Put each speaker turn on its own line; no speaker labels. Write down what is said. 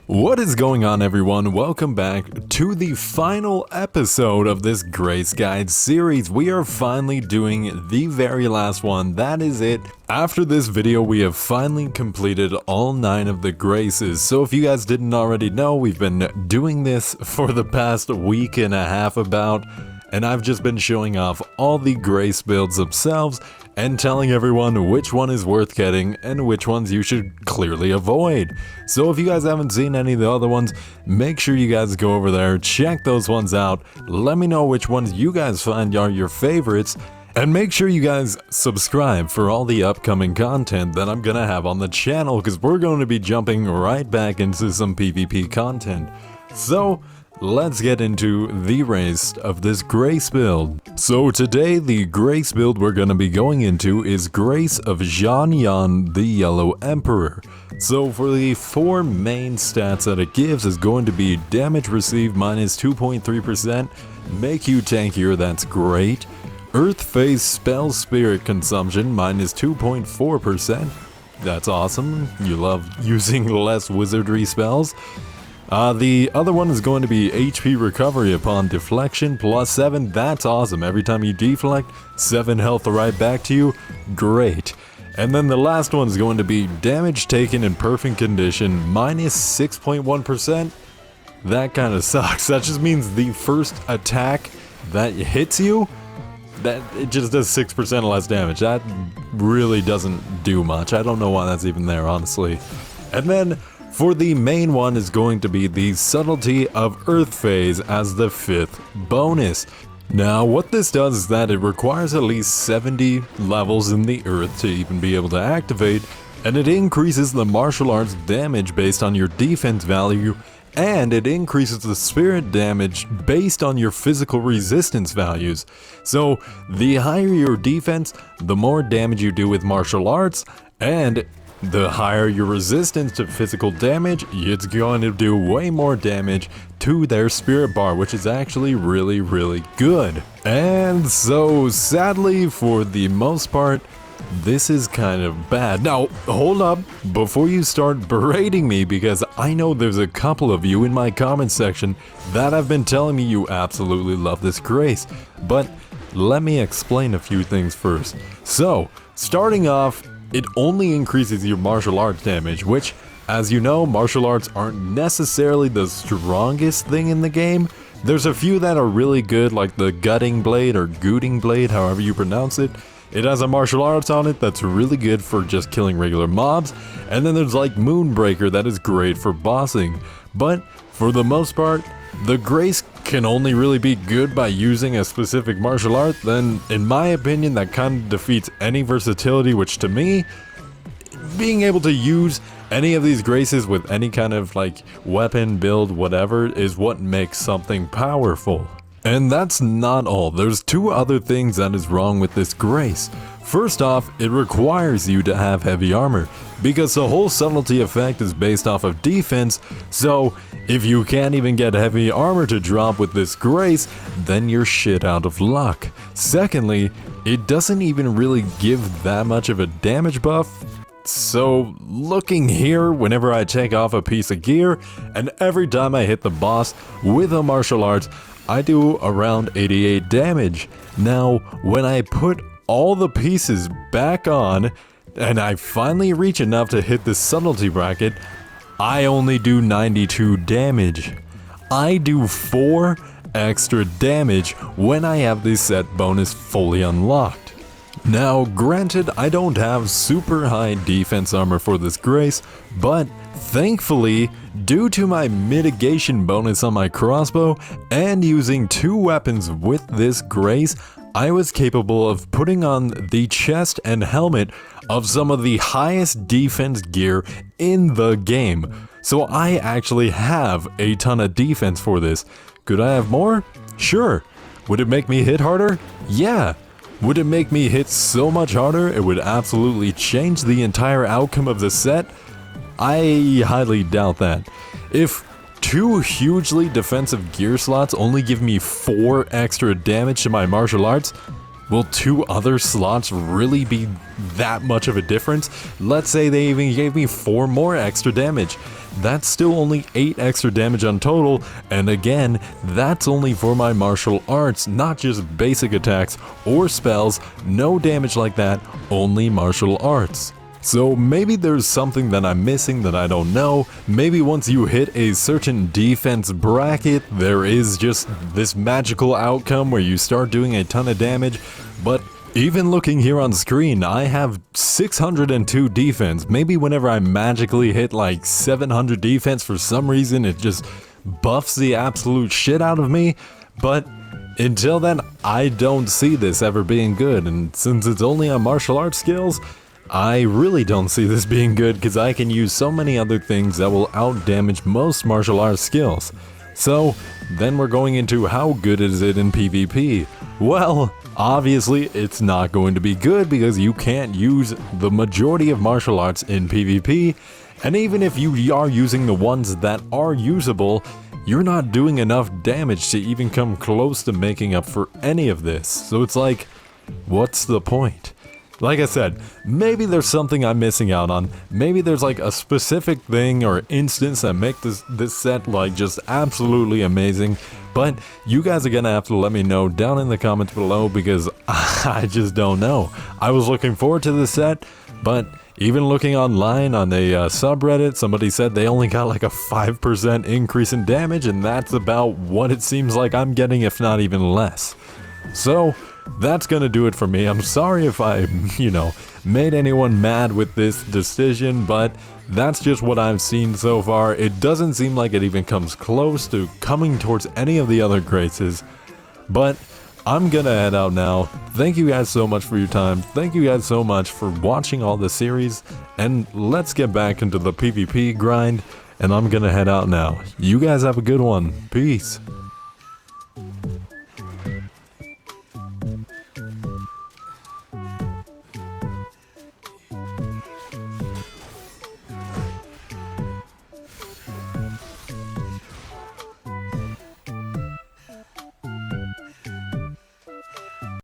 What is going on, everyone? Welcome back to the final episode of this Grace Guide series. We are finally doing the very last one. That is it. After this video, we have finally completed all 9 of the Graces. So if you guys didn't already know, we've been doing this for the past week and a half about, and I've just been showing off all the Grace builds themselves and telling everyone which one is worth getting and which ones you should clearly avoid. So if you guys haven't seen any of the other ones, make sure you guys go over there, check those ones out, let me know which ones you guys find are your favorites, and make sure you guys subscribe for all the upcoming content that I'm gonna have on the channel, because we're going to be jumping right back into some PvP content. So let's get into the rest of this Grace build. So today, the Grace build we're going to be going into is Grace of Xuanyuan, the Yellow Emperor. So for the 4 main stats that it gives is going to be damage received minus 2.3%, make you tankier, that's great. Earth phase spell spirit consumption minus 2.4%, that's awesome, you love using less wizardry spells. The other one is going to be HP recovery upon deflection plus 7. That's awesome. Every time you deflect, 7 health right back to you. Great. And then the last one is going to be damage taken in perfect condition minus 6.1%. That kind of sucks. That just means the first attack that hits you, that it just does 6% less damage. That really doesn't do much. I don't know why that's even there, honestly. And then for the main one is going to be the Subtlety of Earth Phase as the 5th bonus. Now what this does is that it requires at least 70 levels in the earth to even be able to activate, and it increases the martial arts damage based on your defense value, and it increases the spirit damage based on your physical resistance values. So the higher your defense, the more damage you do with martial arts, and the higher your resistance to physical damage, it's going to do way more damage to their spirit bar, which is actually really good. And so sadly, for the most part, this is kind of bad. Now, hold up, before you start berating me, because I know there's a couple of you in my comment section that have been telling me you absolutely love this Grace, but let me explain a few things first. So, starting off, it only increases your martial arts damage, which, as you know, martial arts aren't necessarily the strongest thing in the game. There's a few that are really good, like the Gutting Blade or Gooting Blade, however you pronounce it. It has a martial arts on it that's really good for just killing regular mobs, and then there's like Moonbreaker that is great for bossing. But for the most part, the Grace can only really be good by using a specific martial art. Then in my opinion, that kind of defeats any versatility, which to me, being able to use any of these Graces with any kind of like weapon, build, whatever, is what makes something powerful. And that's not all. There's 2 other things that is wrong with this Grace. First off, it requires you to have heavy armor, because the whole subtlety effect is based off of defense, so if you can't even get heavy armor to drop with this Grace, then you're shit out of luck. Secondly, it doesn't even really give that much of a damage buff. So looking here, whenever I take off a piece of gear, and every time I hit the boss with a martial arts, I do around 88 damage. Now, when I put all the pieces back on, and I finally reach enough to hit the subtlety bracket, I only do 92 damage. I do 4 extra damage when I have this set bonus fully unlocked. Now, granted, I don't have super high defense armor for this Grace, but thankfully, due to my mitigation bonus on my crossbow and using 2 weapons with this Grace, I was capable of putting on the chest and helmet of some of the highest defense gear in the game. So I actually have a ton of defense for this. Could I have more? Sure. Would it make me hit harder? Yeah. Would it make me hit so much harder it would absolutely change the entire outcome of the set? I highly doubt that. If 2 hugely defensive gear slots only give me 4 extra damage to my martial arts, will 2 other slots really be that much of a difference? Let's say they even gave me 4 more extra damage. that's still only 8 extra damage on total, and again, that's only for my martial arts, not just basic attacks or spells, no damage like that, only martial arts. So maybe there's something that I'm missing that I don't know. Maybe once you hit a certain defense bracket, there is just this magical outcome where you start doing a ton of damage. But even looking here on screen, I have 602 defense. Maybe whenever I magically hit like 700 defense, for some reason it just buffs the absolute shit out of me. But until then, I don't see this ever being good. And since it's only on martial arts skills, I really don't see this being good because I can use so many other things that will outdamage most martial arts skills. So then we're going into how good is it in PvP? Well, obviously it's not going to be good because you can't use the majority of martial arts in PvP, and even if you are using the ones that are usable, you're not doing enough damage to even come close to making up for any of this. So it's like, what's the point? Like I said, maybe there's something I'm missing out on. Maybe there's like a specific thing or instance that make this set like just absolutely amazing. But you guys are gonna have to let me know down in the comments below because I just don't know. I was looking forward to this set, but even looking online on a subreddit, somebody said they only got like a 5% increase in damage, and that's about what it seems like I'm getting, if not even less. So that's gonna do it for me. I'm sorry if I, made anyone mad with this decision, but that's just what I've seen so far. It doesn't seem like it even comes close to coming towards any of the other graces, but I'm gonna head out now. Thank you guys so much for your time. Thank you guys so much for watching all the series, and let's get back into the PvP grind, and I'm gonna head out now. You guys have a good one. Peace.